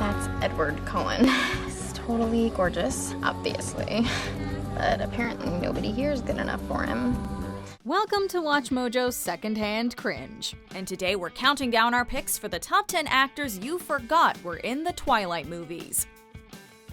That's Edward Cullen. He's totally gorgeous, obviously. But apparently nobody here is good enough for him. Welcome to MsMojo's Secondhand Cringe. And today we're counting down our picks for the top 10 actors you forgot were in the Twilight movies.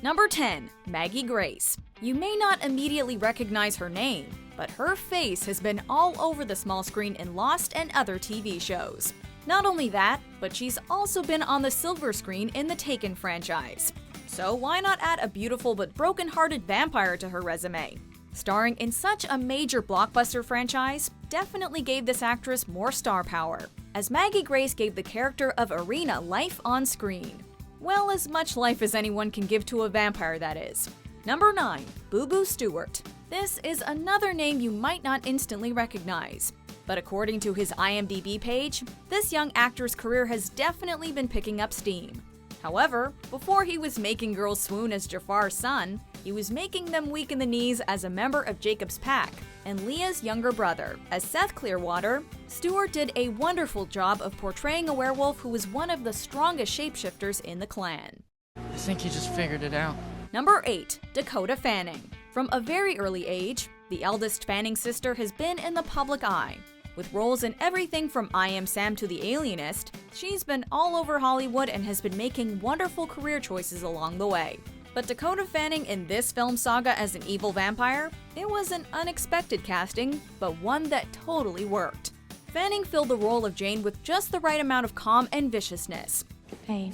Number 10, Maggie Grace. You may not immediately recognize her name, but her face has been all over the small screen in Lost and other TV shows. Not only that, but she's also been on the silver screen in the Taken franchise. So why not add a beautiful but broken-hearted vampire to her resume? Starring in such a major blockbuster franchise definitely gave this actress more star power, as Maggie Grace gave the character of Irina life on screen. Well, as much life as anyone can give to a vampire, that is. Number 9, Boo Stewart. This is another name you might not instantly recognize. But according to his IMDb page, this young actor's career has definitely been picking up steam. However, before he was making girls swoon as Jafar's son, he was making them weak in the knees as a member of Jacob's pack and Leah's younger brother. As Seth Clearwater, Stewart did a wonderful job of portraying a werewolf who was one of the strongest shapeshifters in the clan. I think you just figured it out. Number 8, Dakota Fanning. From a very early age, the eldest Fanning sister has been in the public eye. With roles in everything from I Am Sam to The Alienist, she's been all over Hollywood and has been making wonderful career choices along the way. But Dakota Fanning in this film saga as an evil vampire? It was an unexpected casting, but one that totally worked. Fanning filled the role of Jane with just the right amount of calm and viciousness. Pain.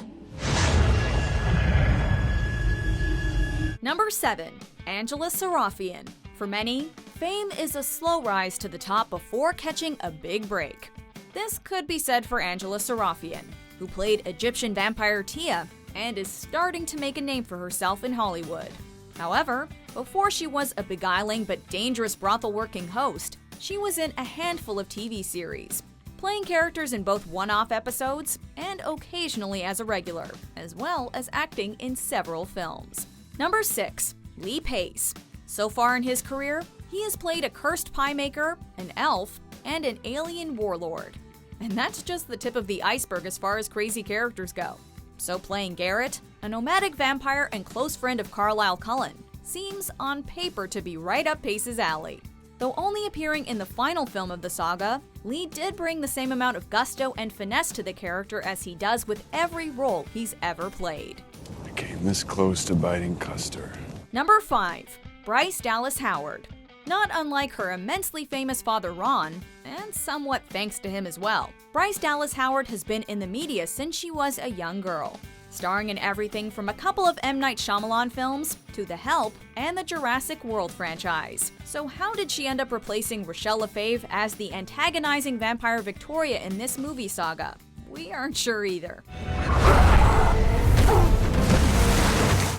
Number 7, Angela Sarafyan. For many, fame is a slow rise to the top before catching a big break. This could be said for Angela Sarafyan, who played Egyptian vampire Tia and is starting to make a name for herself in Hollywood. However, before she was a beguiling but dangerous brothel-working host, she was in a handful of TV series, playing characters in both one-off episodes and occasionally as a regular, as well as acting in several films. Number 6, Lee Pace. So far in his career, he has played a cursed pie maker, an elf, and an alien warlord. And that's just the tip of the iceberg as far as crazy characters go. So playing Garrett, a nomadic vampire and close friend of Carlisle Cullen, seems on paper to be right up Pace's alley. Though only appearing in the final film of the saga, Lee did bring the same amount of gusto and finesse to the character as he does with every role he's ever played. I came this close to biting Custer. Number 5, Bryce Dallas Howard. Not unlike her immensely famous father Ron, and somewhat thanks to him as well, Bryce Dallas Howard has been in the media since she was a young girl, starring in everything from a couple of M. Night Shyamalan films to The Help and the Jurassic World franchise. So how did she end up replacing Rochelle Lefebvre as the antagonizing vampire Victoria in this movie saga? We aren't sure either.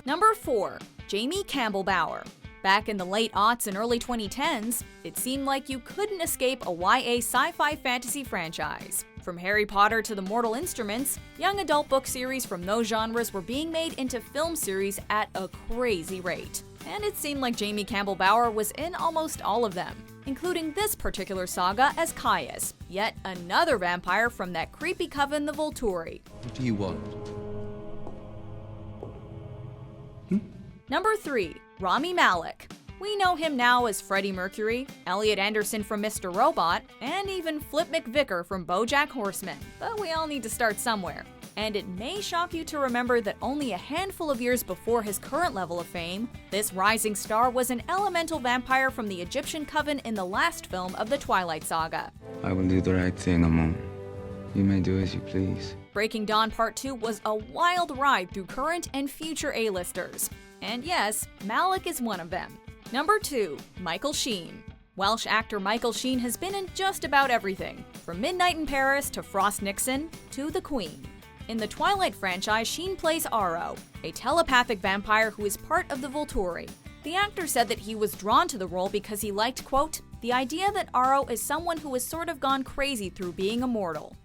Number 4, Jamie Campbell Bower. Back in the late aughts and early 2010s, it seemed like you couldn't escape a YA sci-fi fantasy franchise. From Harry Potter to The Mortal Instruments, young adult book series from those genres were being made into film series at a crazy rate. And it seemed like Jamie Campbell Bower was in almost all of them, including this particular saga as Caius, yet another vampire from that creepy coven the Volturi. What do you want? Number 3, Rami Malek. We know him now as Freddie Mercury, Elliot Anderson from Mr. Robot, and even Flip McVicker from BoJack Horseman. But we all need to start somewhere. And it may shock you to remember that only a handful of years before his current level of fame, this rising star was an elemental vampire from the Egyptian coven in the last film of the Twilight saga. I will do the right thing, Amon. You may do as you please. Breaking Dawn Part 2 was a wild ride through current and future A-listers. And yes, Malek is one of them. Number 2, Michael Sheen. Welsh actor Michael Sheen has been in just about everything, from Midnight in Paris to Frost Nixon to The Queen. In the Twilight franchise, Sheen plays Aro, a telepathic vampire who is part of the Volturi. The actor said that he was drawn to the role because he liked, quote, the idea that Aro is someone who has sort of gone crazy through being immortal.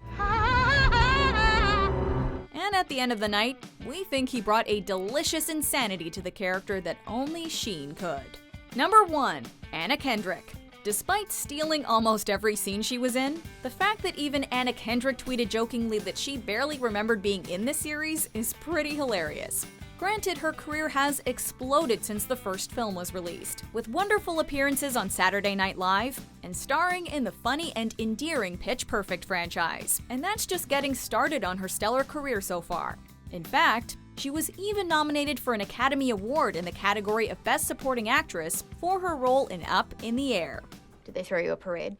And at the end of the night, we think he brought a delicious insanity to the character that only Sheen could. Number 1, Anna Kendrick. Despite stealing almost every scene she was in, the fact that even Anna Kendrick tweeted jokingly that she barely remembered being in this series is pretty hilarious. Granted, her career has exploded since the first film was released, with wonderful appearances on Saturday Night Live and starring in the funny and endearing Pitch Perfect franchise. And that's just getting started on her stellar career so far. In fact, she was even nominated for an Academy Award in the category of Best Supporting Actress for her role in Up in the Air. Did they throw you a parade?